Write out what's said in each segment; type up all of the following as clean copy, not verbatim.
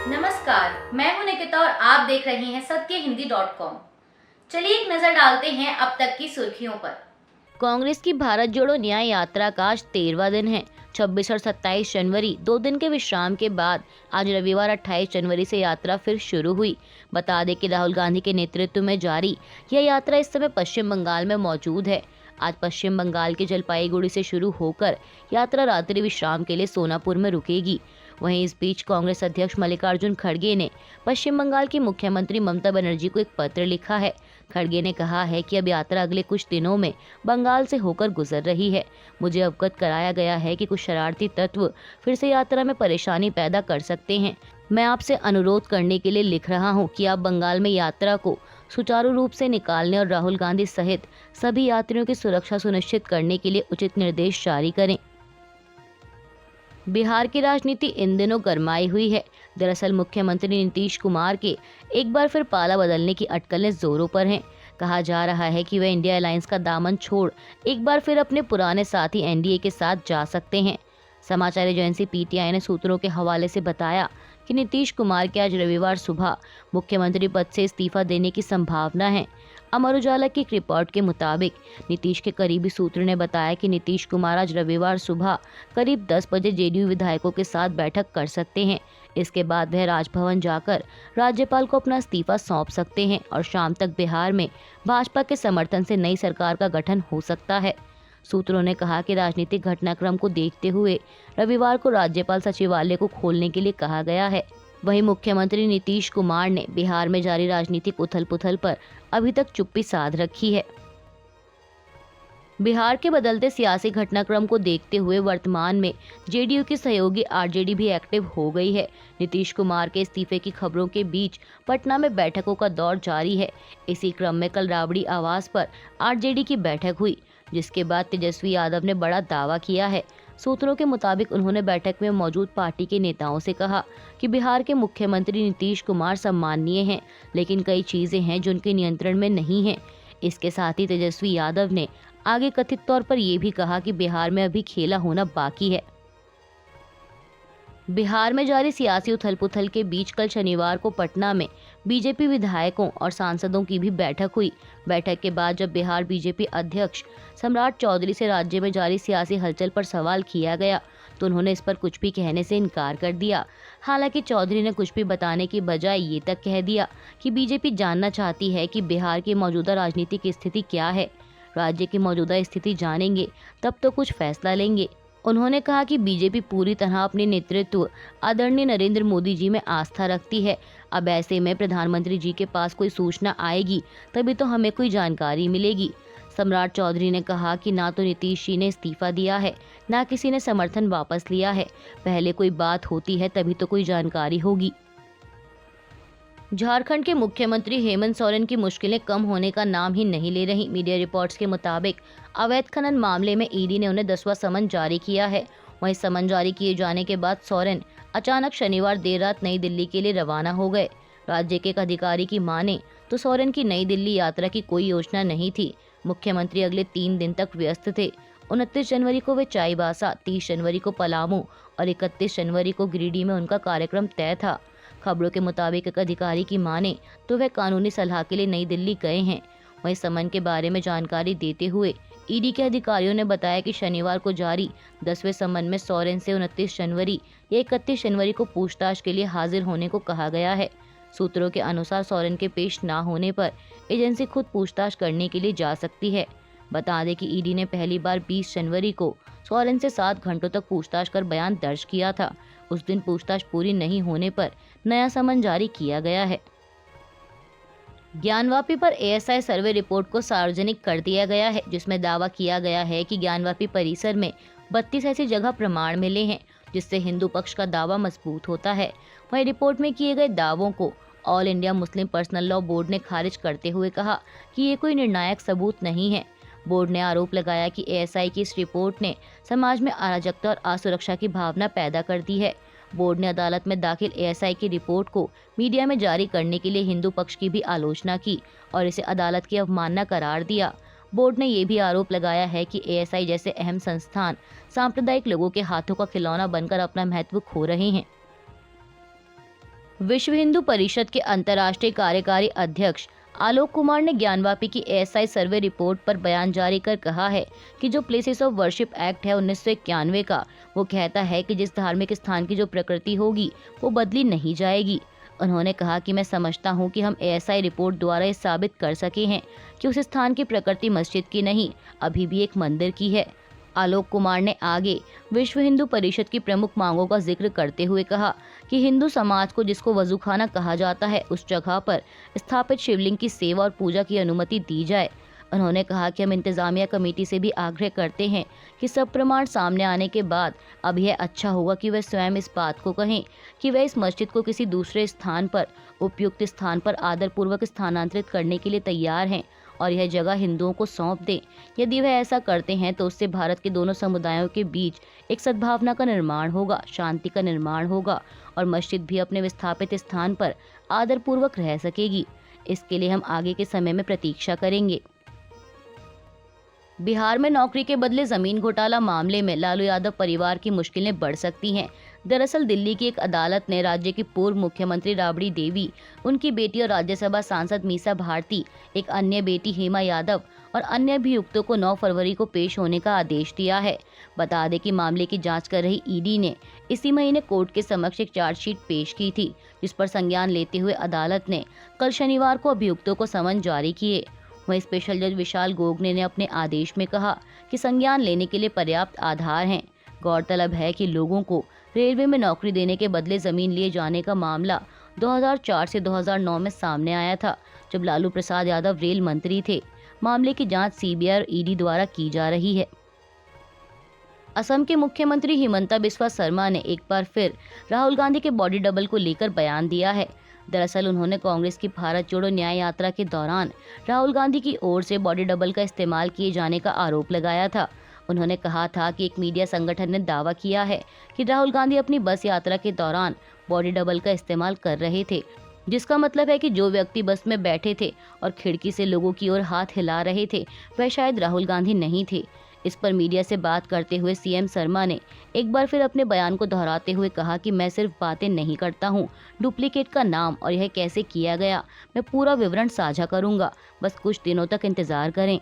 नमस्कार, मैं हूं निकिता और आप देख रहे हैं सत्यहिंदी.com। चलिए एक नजर डालते हैं अब तक की सुर्खियों पर। कांग्रेस की भारत जोड़ो न्याय यात्रा का आज 13वां दिन है। 26 और 27 जनवरी 2 दिन के विश्राम के बाद आज रविवार 28 जनवरी से यात्रा फिर शुरू हुई। बता दें कि राहुल गांधी के नेतृत्व में जारी यह यात्रा इस समय पश्चिम बंगाल में मौजूद है। आज पश्चिम बंगाल के जलपाईगुड़ी से शुरू होकर यात्रा रात्रि विश्राम के लिए सोनापुर में रुकेगी। वहीं इस बीच कांग्रेस अध्यक्ष मल्लिकार्जुन खड़गे ने पश्चिम बंगाल की मुख्यमंत्री ममता बनर्जी को एक पत्र लिखा है। खड़गे ने कहा है कि अब यात्रा अगले कुछ दिनों में बंगाल से होकर गुजर रही है। मुझे अवगत कराया गया है कि कुछ शरारती तत्व फिर से यात्रा में परेशानी पैदा कर सकते हैं। मैं आपसे अनुरोध करने के लिए लिख रहा हूं कि आप बंगाल में यात्रा को सुचारू रूप से निकालने और राहुल गांधी सहित सभी यात्रियों की सुरक्षा सुनिश्चित करने के लिए उचित निर्देश जारी करें। बिहार की राजनीति इन दिनों गरमाई हुई है। दरअसल मुख्यमंत्री नीतीश कुमार के एक बार फिर पाला बदलने की अटकलें जोरों पर हैं। कहा जा रहा है कि वे इंडिया अलायंस का दामन छोड़ एक बार फिर अपने पुराने साथी एनडीए के साथ जा सकते हैं। समाचार एजेंसी पीटीआई ने सूत्रों के हवाले से बताया कि नीतीश कुमार के आज रविवार सुबह मुख्यमंत्री पद से इस्तीफा देने की संभावना है। अमर उजाला की एक रिपोर्ट के मुताबिक नीतीश के करीबी सूत्र ने बताया कि नीतीश कुमार आज रविवार सुबह करीब 10 बजे जेडीयू विधायकों के साथ बैठक कर सकते हैं। इसके बाद वह राजभवन जाकर राज्यपाल को अपना इस्तीफा सौंप सकते हैं और शाम तक बिहार में भाजपा के समर्थन से नई सरकार का गठन हो सकता है। सूत्रों ने कहा कि राजनीतिक घटनाक्रम को देखते हुए रविवार को राज्यपाल सचिवालय को खोलने के लिए कहा गया है। वहीं मुख्यमंत्री नीतीश कुमार ने बिहार में जारी राजनीतिक उथल-पुथल पर अभी तक चुप्पी साध रखी है। बिहार के बदलते सियासी घटनाक्रम को देखते हुए वर्तमान में जेडीयू की सहयोगी आरजेडी भी एक्टिव हो गई है। नीतीश कुमार के इस्तीफे की खबरों के बीच पटना में बैठकों का दौर जारी है। इसी क्रम में कल राबड़ी आवास पर आरजेडी की बैठक हुई, जिसके बाद तेजस्वी यादव ने बड़ा दावा किया है। सूत्रों के मुताबिक उन्होंने बैठक में मौजूद पार्टी के नेताओं से कहा कि बिहार के मुख्यमंत्री नीतीश कुमार सम्माननीय हैं, लेकिन कई चीजें हैं जो उनके नियंत्रण में नहीं हैं। इसके साथ ही तेजस्वी यादव ने आगे कथित तौर पर यह भी कहा कि बिहार में अभी खेला होना बाकी है। बिहार में जारी सियासी उथल-पुथल के बीच कल शनिवार को पटना में बीजेपी विधायकों और सांसदों की भी बैठक हुई। बैठक के बाद जब बिहार बीजेपी अध्यक्ष सम्राट चौधरी से राज्य में जारी सियासी हलचल पर सवाल किया गया तो उन्होंने इस पर कुछ भी कहने से इनकार कर दिया। हालांकि चौधरी ने कुछ भी बताने की बजाय ये तक कह दिया कि बीजेपी जानना चाहती है कि बिहार की मौजूदा राजनीतिक स्थिति क्या है। राज्य की मौजूदा स्थिति जानेंगे तब तो कुछ फैसला लेंगे। उन्होंने कहा कि बीजेपी पूरी तरह अपने नेतृत्व आदरणीय नरेंद्र मोदी जी में आस्था रखती है। अब ऐसे में प्रधानमंत्री जी के पास कोई सूचना आएगी तभी तो हमें कोई जानकारी मिलेगी। सम्राट चौधरी ने कहा कि ना तो नीतीश जी ने इस्तीफा दिया है, ना किसी ने समर्थन वापस लिया है। पहले कोई बात होती है तभी तो कोई जानकारी होगी। झारखंड के मुख्यमंत्री हेमंत सोरेन की मुश्किलें कम होने का नाम ही नहीं ले रही। मीडिया रिपोर्ट्स के मुताबिक अवैध खनन मामले में ईडी ने उन्हें 10वां समन जारी किया है। वहीं समन जारी किए जाने के बाद सोरेन अचानक शनिवार देर रात नई दिल्ली के लिए रवाना हो गए। राज्य के एक अधिकारी की माने तो सोरेन की नई दिल्ली यात्रा की कोई योजना नहीं थी। मुख्यमंत्री अगले 3 दिन तक व्यस्त थे। 29 जनवरी को वे चाईबासा, 30 जनवरी को पलामू और 31 जनवरी को गिरिडीह में उनका कार्यक्रम तय था। खबरों के मुताबिक एक अधिकारी की माने तो वह कानूनी सलाह के लिए नई दिल्ली गए हैं। वहीं समन के बारे में जानकारी देते हुए ईडी के अधिकारियों ने बताया कि शनिवार को जारी 10वें समन में सोरेन से 29 जनवरी या 31 जनवरी को पूछताछ के लिए हाजिर होने को कहा गया है। सूत्रों के अनुसार सोरेन के पेश न होने पर एजेंसी खुद पूछताछ करने के लिए जा सकती है। बता दें कि ईडी ने पहली बार 20 जनवरी को सोरेन से 7 घंटों तक पूछताछ कर बयान दर्ज किया था। उस दिन पूछताछ पूरी नहीं होने पर नया समन जारी किया गया है। ज्ञानवापी पर एएसआई सर्वे रिपोर्ट को सार्वजनिक कर दिया गया है, जिसमें दावा किया गया है कि ज्ञानवापी परिसर में 32 ऐसी जगह प्रमाण मिले हैं, जिससे हिंदू पक्ष का दावा मजबूत होता है। वहीं रिपोर्ट में किए गए दावों को all India Muslim personal law board ने खारिज करते हुए कहा कि ये कोई निर्णायक सबूत नहीं है। बोर्ड ने आरोप लगाया कि एएसआई की इस रिपोर्ट ने समाज में अराजकता और असुरक्षा की भावना पैदा कर दी है। बोर्ड ने अदालत में दाखिल एएसआई की रिपोर्ट को मीडिया में जारी करने के लिए हिंदू पक्ष की भी आलोचना की और इसे अदालत की अवमानना करार दिया। बोर्ड ने यह भी आरोप लगाया है कि एएसआई जैसे अहम संस्थान सांप्रदायिक लोगों के हाथों का खिलौना बनकर अपना महत्व खो रहे हैं। विश्व हिंदू परिषद के अंतर्राष्ट्रीय कार्यकारी अध्यक्ष आलोक कुमार ने ज्ञानवापी की एएसआई सर्वे रिपोर्ट पर बयान जारी कर कहा है कि जो प्लेसेस ऑफ वर्शिप एक्ट है 1991 का, वो कहता है कि जिस धार्मिक स्थान की जो प्रकृति होगी वो बदली नहीं जाएगी। उन्होंने कहा कि मैं समझता हूं कि हम एएसआई रिपोर्ट द्वारा ये साबित कर सके हैं कि उस स्थान की प्रकृति मस्जिद की नहीं, अभी भी एक मंदिर की है। आलोक कुमार ने आगे विश्व हिंदू परिषद की प्रमुख मांगों का जिक्र करते हुए कहा कि हिंदू समाज को जिसको वजूखाना कहा जाता है उस जगह पर स्थापित शिवलिंग की सेवा और पूजा की अनुमति दी जाए। उन्होंने कहा कि हम इंतजामिया कमेटी से भी आग्रह करते हैं कि सब प्रमाण सामने आने के बाद अब यह अच्छा होगा कि वह स्वयं इस बात को कहें कि वह इस मस्जिद को किसी दूसरे स्थान पर, उपयुक्त स्थान पर आदरपूर्वक स्थानांतरित करने के लिए तैयार हैं और यह जगह हिंदुओं को सौंप दें। यदि वह ऐसा करते हैं तो उससे भारत के दोनों समुदायों के बीच एक सद्भावना का निर्माण होगा, शांति का निर्माण होगा और मस्जिद भी अपने विस्थापित स्थान पर आदरपूर्वक रह सकेगी। इसके लिए हम आगे के समय में प्रतीक्षा करेंगे। बिहार में नौकरी के बदले जमीन घोटाला मामले में लालू यादव परिवार की मुश्किलें बढ़ सकती हैं। दरअसल दिल्ली की एक अदालत ने राज्य की पूर्व मुख्यमंत्री राबड़ी देवी, उनकी बेटी और राज्यसभा सांसद मीसा भारती, एक अन्य बेटी हेमा यादव और अन्य अभियुक्तों को 9 फरवरी को पेश होने का आदेश दिया है। बता दें कि मामले की जांच कर रही ईडी ने इसी महीने कोर्ट के समक्ष एक चार्जशीट पेश की थी, जिस पर संज्ञान लेते हुए अदालत ने कल शनिवार को अभियुक्तों को समन जारी किए। वहीं स्पेशल जज विशाल गोगने ने अपने आदेश में कहा कि संज्ञान लेने के लिए पर्याप्त आधार हैं। गौरतलब है कि लोगों को रेलवे में नौकरी देने के बदले जमीन लिए जाने का मामला 2004 से 2009 में सामने आया था, जब लालू प्रसाद यादव रेल मंत्री थे। मामले की जांच सीबीआई और ईडी द्वारा की जा रही है। असम के मुख्यमंत्री हिमंता बिस्वा शर्मा ने एक बार फिर राहुल गांधी के बॉडी डबल को लेकर बयान दिया है। दरअसल उन्होंने कांग्रेस की भारत जोड़ो न्याय यात्रा के दौरान राहुल गांधी की ओर से बॉडी डबल का इस्तेमाल किए जाने का आरोप लगाया था। उन्होंने कहा था कि एक मीडिया संगठन ने दावा किया है कि राहुल गांधी अपनी बस यात्रा के दौरान बॉडी डबल का इस्तेमाल कर रहे थे, जिसका मतलब है कि जो व्यक्ति बस में बैठे थे और खिड़की से लोगों की ओर हाथ हिला रहे थे वह शायद राहुल गांधी नहीं थे। इस पर मीडिया से बात करते हुए सीएम शर्मा ने एक बार फिर अपने बयान को दोहराते हुए कहा कि मैं सिर्फ बातें नहीं करता हूं, डुप्लीकेट का नाम और यह कैसे किया गया मैं पूरा विवरण साझा करूंगा, बस कुछ दिनों तक इंतजार करें।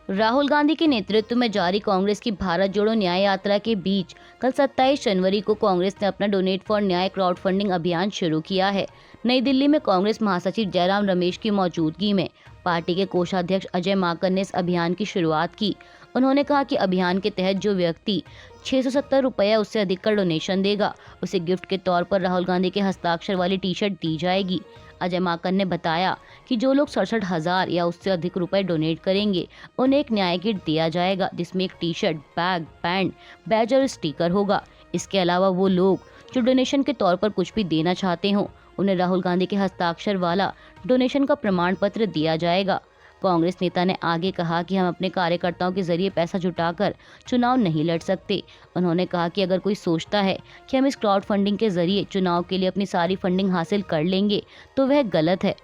राहुल गांधी के नेतृत्व में जारी कांग्रेस की भारत जोड़ो न्याय यात्रा के बीच कल 27 जनवरी को कांग्रेस ने अपना डोनेट फॉर न्याय क्राउड फंडिंग अभियान शुरू किया है। नई दिल्ली में कांग्रेस महासचिव जयराम रमेश की मौजूदगी में पार्टी के कोषाध्यक्ष अजय माकन ने इस अभियान की शुरुआत की। उन्होंने कहा कि अभियान के तहत जो व्यक्ति 670 रुपये उससे अधिक का डोनेशन देगा उसे गिफ्ट के तौर पर राहुल गांधी के हस्ताक्षर वाली टी शर्ट दी जाएगी। अजय माकन ने बताया कि जो लोग 67,000 या उससे अधिक रुपए डोनेट करेंगे उन्हें एक न्याय किट दिया जाएगा, जिसमें एक T shirt, bag, band, badge और स्टिकर होगा। इसके अलावा वो लोग जो डोनेशन के तौर पर कुछ भी देना चाहते हों उन्हें राहुल गांधी के हस्ताक्षर वाला डोनेशन का प्रमाण पत्र दिया जाएगा। कांग्रेस नेता ने आगे कहा कि हम अपने कार्यकर्ताओं के जरिए पैसा जुटाकर चुनाव नहीं लड़ सकते। उन्होंने कहा कि अगर कोई सोचता है कि हम इस क्राउड फंडिंग के जरिए चुनाव के लिए अपनी सारी फंडिंग हासिल कर लेंगे तो वह गलत है।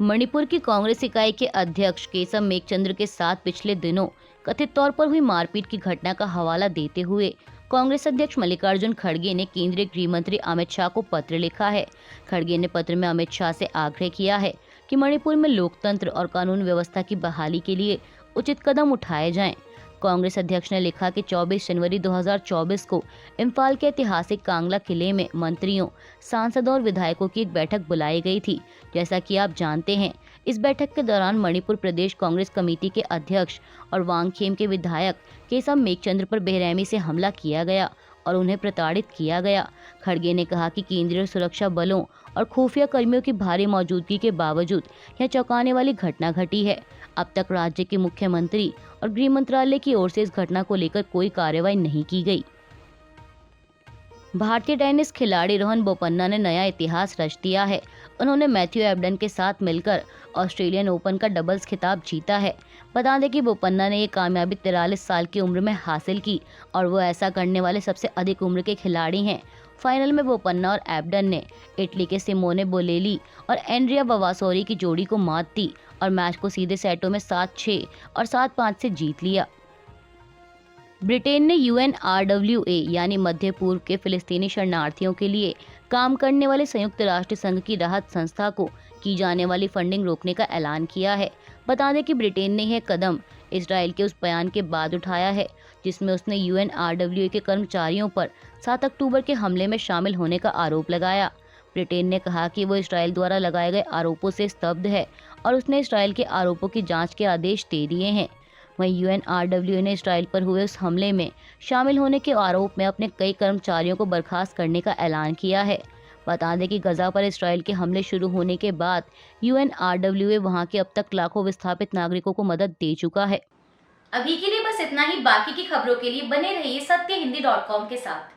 मणिपुर की कांग्रेस इकाई के अध्यक्ष केशव मेघचंद्र के साथ पिछले दिनों कथित तौर पर हुई मारपीट की घटना का हवाला देते हुए कांग्रेस अध्यक्ष मल्लिकार्जुन खड़गे ने केंद्रीय गृह मंत्री अमित शाह को पत्र लिखा है। खड़गे ने पत्र में अमित शाह से आग्रह किया है कि मणिपुर में लोकतंत्र और कानून व्यवस्था की बहाली के लिए उचित कदम उठाए जाएं। कांग्रेस अध्यक्ष ने लिखा कि 24 जनवरी 2024 को इम्फाल के ऐतिहासिक कांगला किले में मंत्रियों, सांसदों और विधायकों की एक बैठक बुलाई गई थी। जैसा कि आप जानते हैं, इस बैठक के दौरान मणिपुर प्रदेश कांग्रेस कमेटी के अध्यक्ष और वांगखेम के विधायक केशव मेघचंद्र पर बेरहमी से हमला किया गया और उन्हें प्रताड़ित किया गया। खड़गे ने कहा कि केंद्रीय सुरक्षा बलों और खुफिया कर्मियों की भारी मौजूदगी के बावजूद यह चौंकाने वाली घटना घटी है। अब तक राज्य के मुख्यमंत्री और गृह मंत्रालय की ओर से इस घटना को लेकर कोई कार्रवाई नहीं की गई। भारतीय टेनिस खिलाड़ी रोहन बोपन्ना ने नया इतिहास रच दिया है। उन्होंने मैथ्यू एबडन के साथ मिलकर ऑस्ट्रेलियन ओपन का डबल्स खिताब जीता है। बता दें कि बोपन्ना ने ये कामयाबी 43 साल की उम्र में हासिल की और वो ऐसा करने वाले सबसे अधिक उम्र के खिलाड़ी हैं। फाइनल में बोपन्ना और एबडन ने इटली के सिमोने बोलेली और एंड्रिया ववासोरी की जोड़ी को मात दी और मैच को सीधे सेटों में 7-6 और 7-5 से जीत लिया। ब्रिटेन ने UNRWA यानी मध्य पूर्व के फिलिस्तीनी शरणार्थियों के लिए काम करने वाले संयुक्त राष्ट्र संघ की राहत संस्था को की जाने वाली फंडिंग रोकने का ऐलान किया है। बता दें कि ब्रिटेन ने यह कदम इसराइल के उस बयान के बाद उठाया है जिसमें उसने UNRWA के कर्मचारियों पर 7 अक्टूबर के हमले में शामिल होने का आरोप लगाया। ब्रिटेन ने कहा कि वो इसराइल द्वारा लगाए गए आरोपों से स्तब्ध है और उसने इसराइल के आरोपों की जांच के आदेश दे दिए हैं। वहीं UNRWA ने इसराइल पर हुए उस हमले में शामिल होने के आरोप में अपने कई कर्मचारियों को बर्खास्त करने का ऐलान किया है। बता दें कि गजा पर इसराइल के हमले शुरू होने के बाद UNRWA वहां के अब तक लाखों विस्थापित नागरिकों को मदद दे चुका है। अभी के लिए बस इतना ही। बाकी की खबरों के लिए बने रहिए सत्यहिंदी.com के साथ।